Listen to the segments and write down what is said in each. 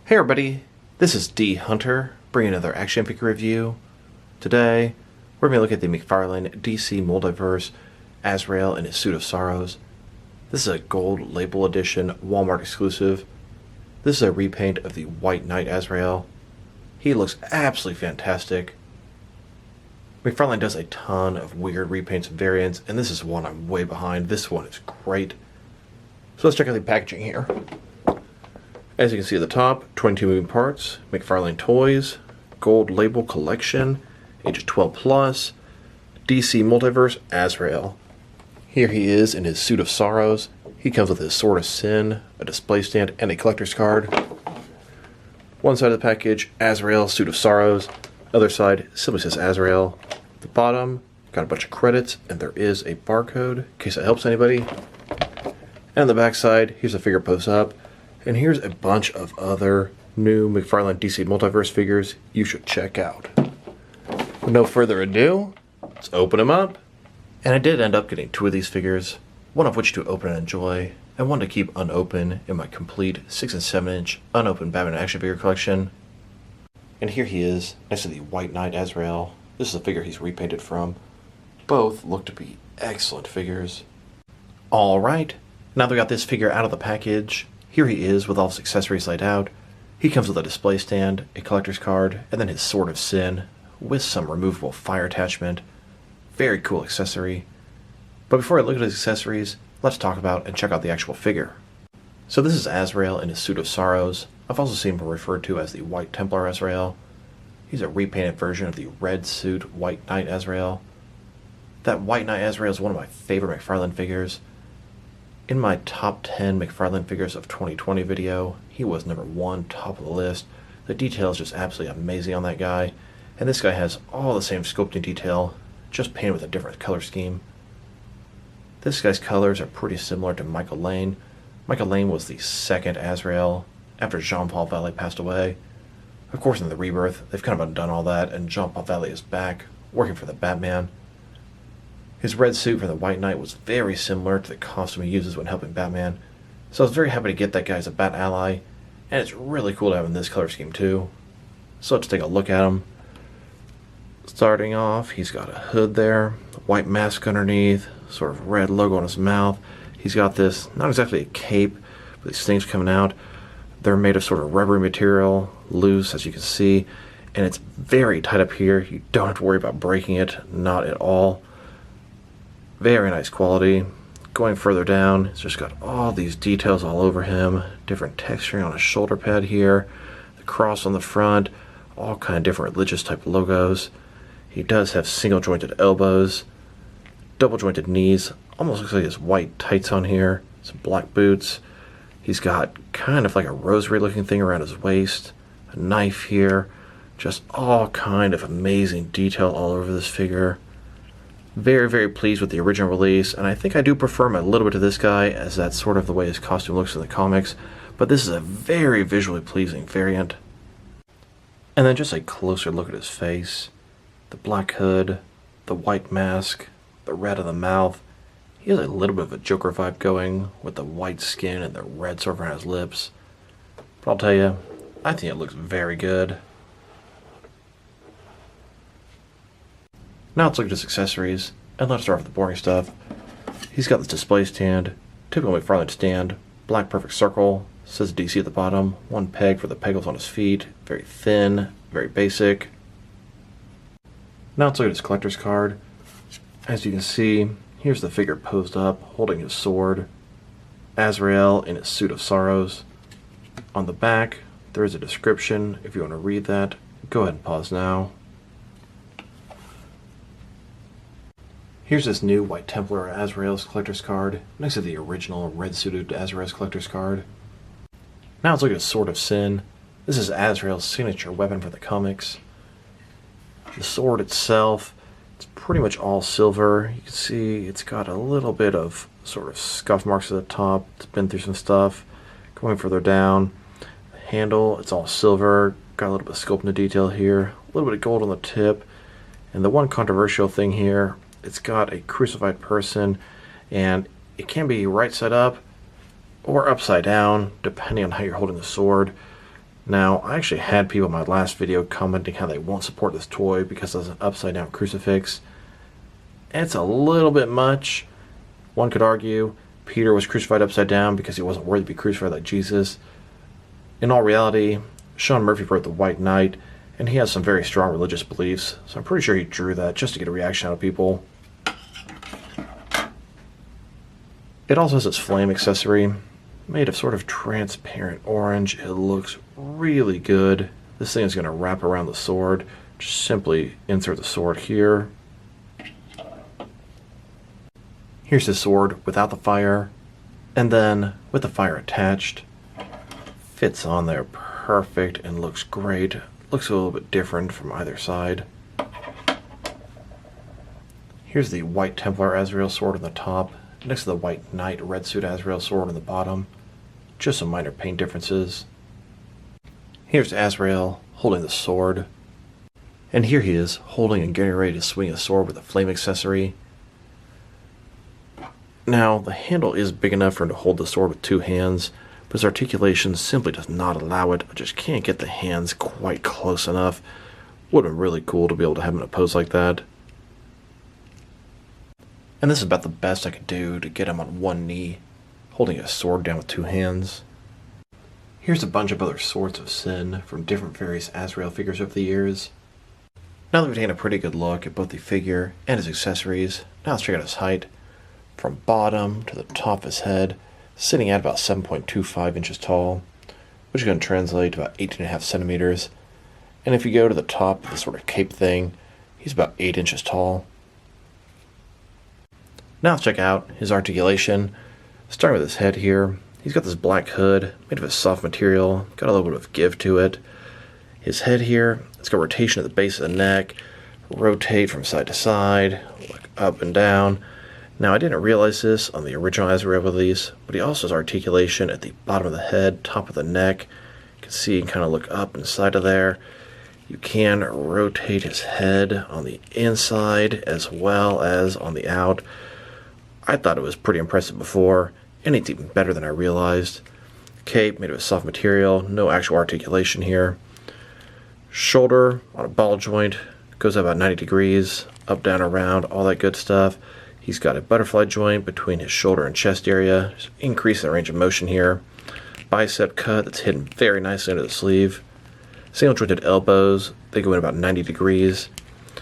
Hey everybody, this is D Hunter, bringing another action figure review. Today, we're going to look at the McFarlane DC Multiverse Azrael in his Suit of Sorrows. This is a gold label edition, Walmart exclusive. This is a repaint of the White Knight Azrael. He looks absolutely fantastic. McFarlane does a ton of weird repaints and variants, and this is one I'm way behind. This one is great. So let's check out the packaging here. As you can see at the top, 22 moving parts, McFarlane Toys, Gold Label Collection, age 12 plus, DC Multiverse Azrael. Here he is in his Suit of Sorrows. He comes with his Sword of Sin, a display stand, and a collector's card. One side of the package, Azrael, Suit of Sorrows. Other side, simply says Azrael. At the bottom, got a bunch of credits, and there is a barcode, in case it helps anybody. And on the back side, here's a figure post up. And here's a bunch of other new McFarlane DC Multiverse figures you should check out. With no further ado, let's open them up. And I did end up getting two of these figures, one of which to open and enjoy, and one to keep unopened in my complete 6 and 7 inch unopened Batman action figure collection. And here he is, next to the White Knight Azrael. This is a figure he's repainted from. Both look to be excellent figures. Alright, now that we got this figure out of the package, here he is with all his accessories laid out. He comes with a display stand, a collector's card, and then his Sword of Sin with some removable fire attachment. Very cool accessory. But before I look at his accessories, let's talk about and check out the actual figure. So this is Azrael in his Suit of Sorrows. I've also seen him referred to as the White Templar Azrael. He's a repainted version of the red suit White Knight Azrael. That White Knight Azrael is one of my favorite McFarlane figures. In my top 10 McFarlane figures of 2020 video, he was number 1, top of the list. The detail is just absolutely amazing on that guy. And this guy has all the same sculpting detail, just painted with a different color scheme. This guy's colors are pretty similar to Michael Lane. Michael Lane was the second Azrael after Jean-Paul Valley passed away. Of course, in the Rebirth, they've kind of undone all that, and Jean-Paul Valley is back, working for the Batman. His red suit for the White Knight was very similar to the costume he uses when helping Batman, so I was very happy to get that guy as a Bat ally, and it's really cool to have him in this color scheme too. So let's take a look at him. Starting off, he's got a hood there, a white mask underneath, sort of red logo on his mouth. He's got this, not exactly a cape, but these things coming out. They're made of sort of rubbery material, loose as you can see, and it's very tight up here. You don't have to worry about breaking it, not at all. Very nice quality. Going further down, it's just got all these details all over him, different texturing on his shoulder pad here, the cross on the front, all kind of different religious type logos. He does have single jointed elbows, double jointed knees, almost looks like his white tights on here, some black boots. He's got kind of like a rosary looking thing around his waist, a knife here, just all kind of amazing detail all over this figure. Very, very pleased with the original release, and I think I do prefer him a little bit to this guy, as that's sort of the way his costume looks in the comics, but this is a very visually pleasing variant. And then just a closer look at his face. The black hood, the white mask, the red of the mouth. He has a little bit of a Joker vibe going, with the white skin and the red sort of around his lips. But I'll tell you, I think it looks very good. Now let's look at his accessories, and let's start with the boring stuff. He's got this display stand, typical McFarlane stand, black perfect circle, says DC at the bottom, one peg for the pegals on his feet, very thin, very basic. Now let's look at his collector's card. As you can see, here's the figure posed up, holding his sword, Azrael in his Suit of Sorrows. On the back, there is a description. If you want to read that, go ahead and pause now. Here's this new White Templar Azrael's collector's card, next to the original red-suited Azrael's collector's card. Now let's look at his Sword of Sin. This is Azrael's signature weapon for the comics. The sword itself, it's pretty much all silver. You can see it's got a little bit of sort of scuff marks at the top. It's been through some stuff. Going further down, the handle, it's all silver. Got a little bit of sculpting the detail here. A little bit of gold on the tip. And the one controversial thing here, it's got a crucified person, and it can be right side up or upside down, depending on how you're holding the sword. Now, I actually had people in my last video commenting how they won't support this toy because it's an upside down crucifix. And it's a little bit much. One could argue Peter was crucified upside down because he wasn't worthy to be crucified like Jesus. In all reality, Sean Murphy wrote The White Knight, and he has some very strong religious beliefs, so I'm pretty sure he drew that just to get a reaction out of people. It also has its flame accessory, made of sort of transparent orange. It looks really good. This thing is going to wrap around the sword. Just simply insert the sword here. Here's the sword without the fire, and then with the fire attached. Fits on there perfect and looks great. Looks a little bit different from either side. Here's the white Templar Azrael sword on the top, next to the white Knight red suit Azrael sword on the bottom. Just some minor paint differences. Here's Azrael holding the sword. And here he is holding and getting ready to swing a sword with a flame accessory. Now, the handle is big enough for him to hold the sword with two hands, but his articulation simply does not allow it. I just can't get the hands quite close enough. Would have been really cool to be able to have him in a pose like that. And this is about the best I could do to get him on one knee, holding a sword down with two hands. Here's a bunch of other swords of sin from different various Azrael figures over the years. Now that we've taken a pretty good look at both the figure and his accessories, now let's check out his height. From bottom to the top of his head, sitting at about 7.25 inches tall, which is going to translate to about 18.5 centimeters. And if you go to the top of the sort of cape thing, he's about 8 inches tall. Now let's check out his articulation. Starting with his head here, he's got this black hood made of a soft material, got a little bit of give to it. His head here, it's got rotation at the base of the neck, rotate from side to side, look up and down. Now I didn't realize this on the original Azrael release, but he also has articulation at the bottom of the head, top of the neck. You can see and kind of look up inside of there. You can rotate his head on the inside as well as on the out. I thought it was pretty impressive before, and it's even better than I realized. Cape made of a soft material, no actual articulation here. Shoulder on a ball joint, goes up about 90 degrees, up, down, around, all that good stuff. He's got a butterfly joint between his shoulder and chest area, just increase the range of motion here. Bicep cut that's hidden very nicely under the sleeve. Single jointed elbows, they go in about 90 degrees.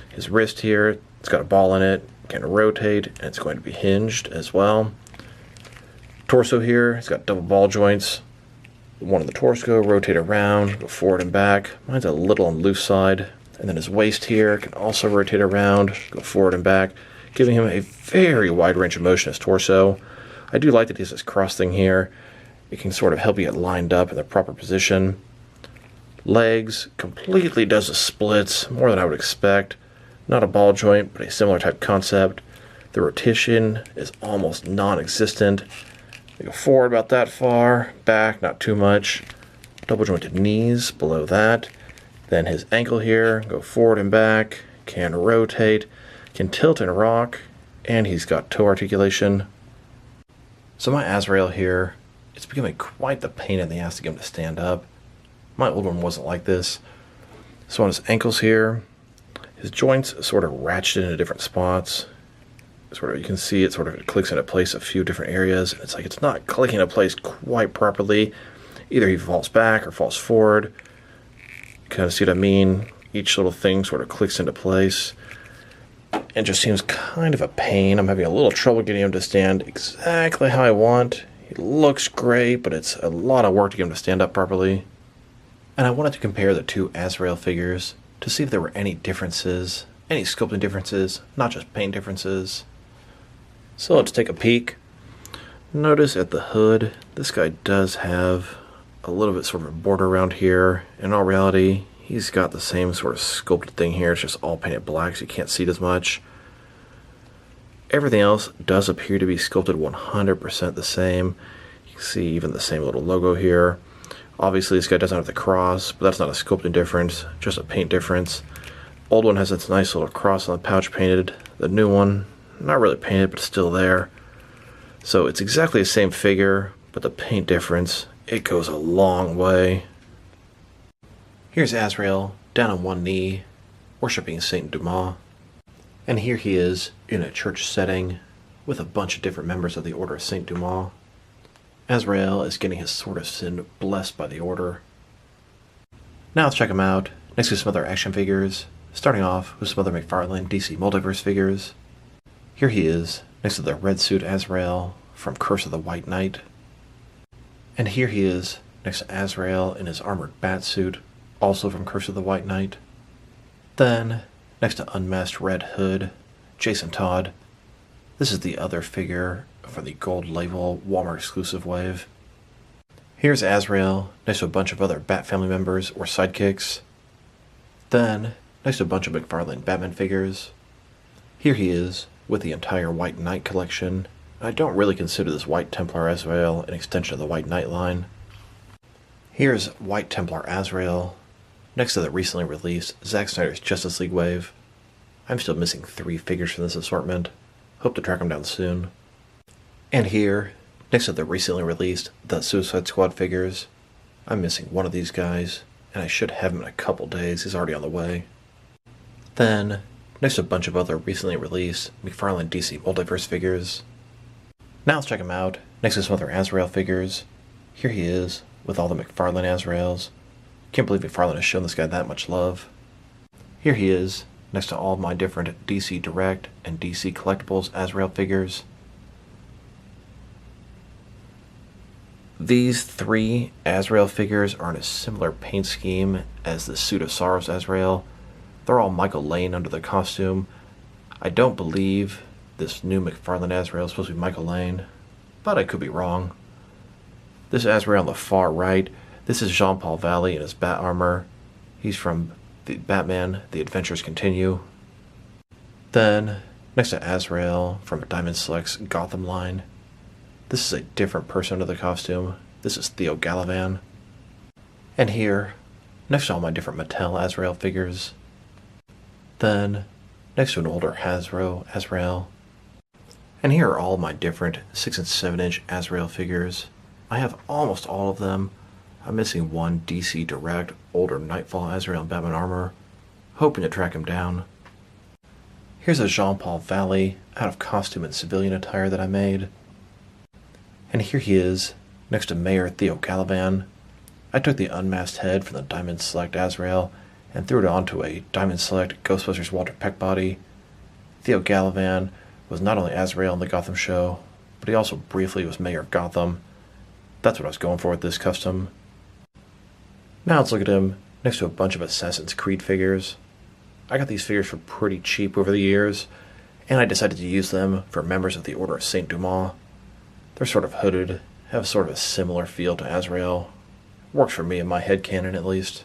His wrist here, it's got a ball in it, can rotate, and it's going to be hinged as well. Torso here, it's got double ball joints. One in the torso, rotate around, go forward and back. Mine's a little on the loose side. And then his waist here can also rotate around, go forward and back, giving him a very wide range of motion as torso. I do like that he has this cross thing here. It can sort of help you get lined up in the proper position. Legs completely does the splits, more than I would expect. Not a ball joint, but a similar type concept. The rotation is almost non-existent. They go forward about that far, back not too much. Double jointed knees below that. Then his ankle here, go forward and back, can rotate, can tilt and rock, and he's got toe articulation. So my Azrael here, it's becoming quite the pain in the ass to get him to stand up. My old one wasn't like this. So on his ankles here, his joints sort of ratchet into different spots. Sort of, you can see it sort of clicks into place a few different areas. It's like it's not clicking into place quite properly. Either he falls back or falls forward. You kind of see what I mean? Each little thing sort of clicks into place. It just seems kind of a pain. I'm having a little trouble getting him to stand exactly how I want. He looks great, but it's a lot of work to get him to stand up properly. And I wanted to compare the two Azrael figures to see if there were any differences, any sculpting differences, not just paint differences. So let's take a peek. Notice at the hood, this guy does have a little bit sort of a border around here. In all reality, he's got the same sort of sculpted thing here. It's just all painted black, so you can't see it as much. Everything else does appear to be sculpted 100% the same. You can see even the same little logo here. Obviously, this guy doesn't have the cross, but that's not a sculpting difference, just a paint difference. Old one has its nice little cross on the pouch painted. The new one, not really painted, but still there. So it's exactly the same figure, but the paint difference, it goes a long way. Here's Azrael down on one knee, worshipping Saint Dumas. And here he is in a church setting with a bunch of different members of the Order of Saint Dumas. Azrael is getting his Sword of Sin blessed by the Order. Now let's check him out next to some other action figures, starting off with some other McFarlane DC Multiverse figures. Here he is next to the red suit Azrael from Curse of the White Knight. And here he is next to Azrael in his armored bat suit, also from Curse of the White Knight. Then, next to Unmasked Red Hood, Jason Todd. This is the other figure for the gold label Walmart exclusive wave. Here's Azrael next to a bunch of other Bat family members or sidekicks. Then, next to a bunch of McFarlane Batman figures. Here he is with the entire White Knight collection. I don't really consider this White Templar Azrael an extension of the White Knight line. Here's White Templar Azrael next to the recently released Zack Snyder's Justice League wave. I'm still missing 3 figures from this assortment. Hope to track them down soon. And here, next to the recently released The Suicide Squad figures, I'm missing one of these guys, and I should have him in a couple days. He's already on the way. Then, next to a bunch of other recently released McFarlane DC Multiverse figures. Now let's check him out next to some other Azrael figures. Here he is with all the McFarlane Azraels. Can't believe McFarlane has shown this guy that much love. Here he is next to all of my different DC Direct and DC Collectibles Azrael figures. These 3 Azrael figures are in a similar paint scheme as the Suit of Sorrows Azrael. They're all Michael Lane under the costume. I don't believe this new McFarlane Azrael is supposed to be Michael Lane, but I could be wrong. This Azrael on the far right, this is Jean-Paul Valley in his bat armor. He's from the Batman, The Adventures Continue. Then, next to Azrael from Diamond Select's Gotham line, this is a different person under the costume. This is Theo Gallivan. And here, next to all my different Mattel Azrael figures. Then, next to an older Hasbro Azrael. And here are all my different 6 and 7 inch Azrael figures. I have almost all of them. I'm missing one DC Direct older Nightfall Azrael in Batman armor, hoping to track him down. Here's a Jean-Paul Valley out of costume and civilian attire that I made. And here he is, next to Mayor Theo Gallivan. I took the unmasked head from the Diamond Select Azrael and threw it onto a Diamond Select Ghostbusters Walter Peck body. Theo Gallivan was not only Azrael in the Gotham show, but he also briefly was Mayor of Gotham. That's what I was going for with this custom. Now let's look at him next to a bunch of Assassin's Creed figures. I got these figures for pretty cheap over the years, and I decided to use them for members of the Order of Saint Dumas. They're sort of hooded, have sort of a similar feel to Azrael. Works for me in my headcanon at least.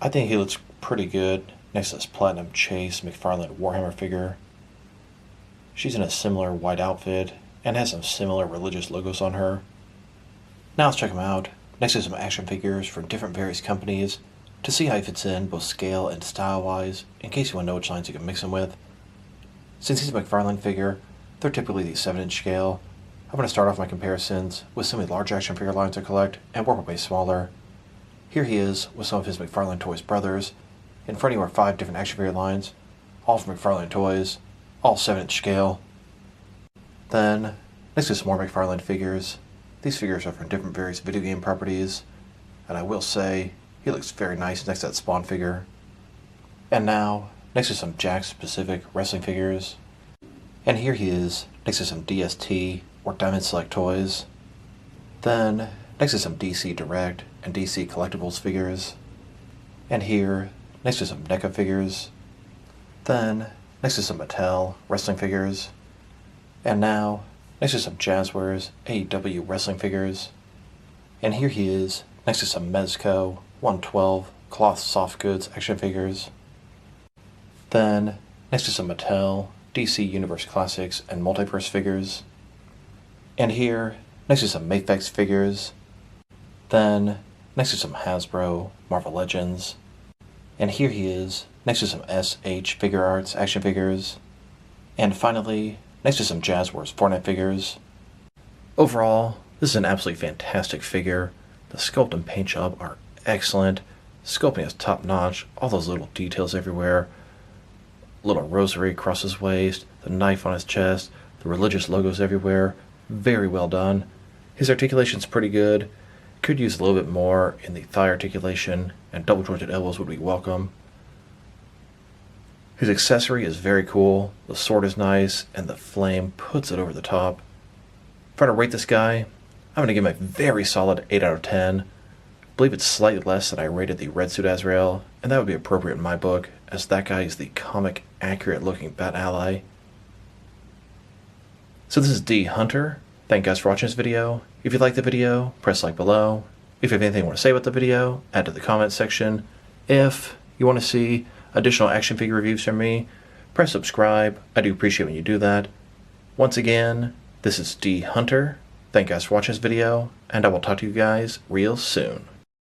I think he looks pretty good next to this Platinum Chase McFarlane Warhammer figure. She's in a similar white outfit and has some similar religious logos on her. Now let's check him out next to some action figures from different various companies to see how he fits in both scale and style-wise, in case you want to know which lines you can mix him with. Since he's a McFarlane figure, they're typically the 7 inch scale. I'm going to start off my comparisons with some of the large action figure lines I collect and work my way smaller. Here he is with some of his McFarlane Toys brothers. In front of you are 5 different action figure lines, all from McFarlane Toys, all 7 inch scale. Then, next to some more McFarlane figures. These figures are from different various video game properties, and I will say, he looks very nice next to that Spawn figure. And now, next to some Jakks Pacific wrestling figures. And here he is, next to some DST or Diamond Select toys. Then, next to some DC Direct and DC Collectibles figures. And here, next to some NECA figures. Then, next to some Mattel wrestling figures. And now, next to some Jazzwares AEW wrestling figures. And here he is, next to some Mezco 112 cloth soft goods action figures. Then, next to some Mattel DC Universe Classics and Multiverse figures. And here, next to some Mafex figures. Then, next to some Hasbro Marvel Legends. And here he is, next to some SH Figure Arts action figures. And finally, next to some Jazzwares Fortnite figures. Overall, this is an absolutely fantastic figure. The sculpt and paint job are excellent. Sculpting is top notch. All those little details everywhere. Little rosary across his waist, the knife on his chest, the religious logos everywhere. Very well done. His articulation's pretty good. Could use a little bit more in the thigh articulation, and double jointed elbows would be welcome. His accessory is very cool. The sword is nice, and the flame puts it over the top. If I were to rate this guy, I'm going to give him a very solid 8 out of 10. I believe it's slightly less than I rated the Red Suit Azrael, and that would be appropriate in my book, as that guy is the comic, accurate-looking Bat Ally. So this is D Hunter. Thank you guys for watching this video. If you liked the video, press like below. If you have anything you want to say about the video, add to the comments section. If you want to see additional action figure reviews from me, press subscribe. I do appreciate when you do that. Once again, this is D Hunter. Thank you guys for watching this video, and I will talk to you guys real soon.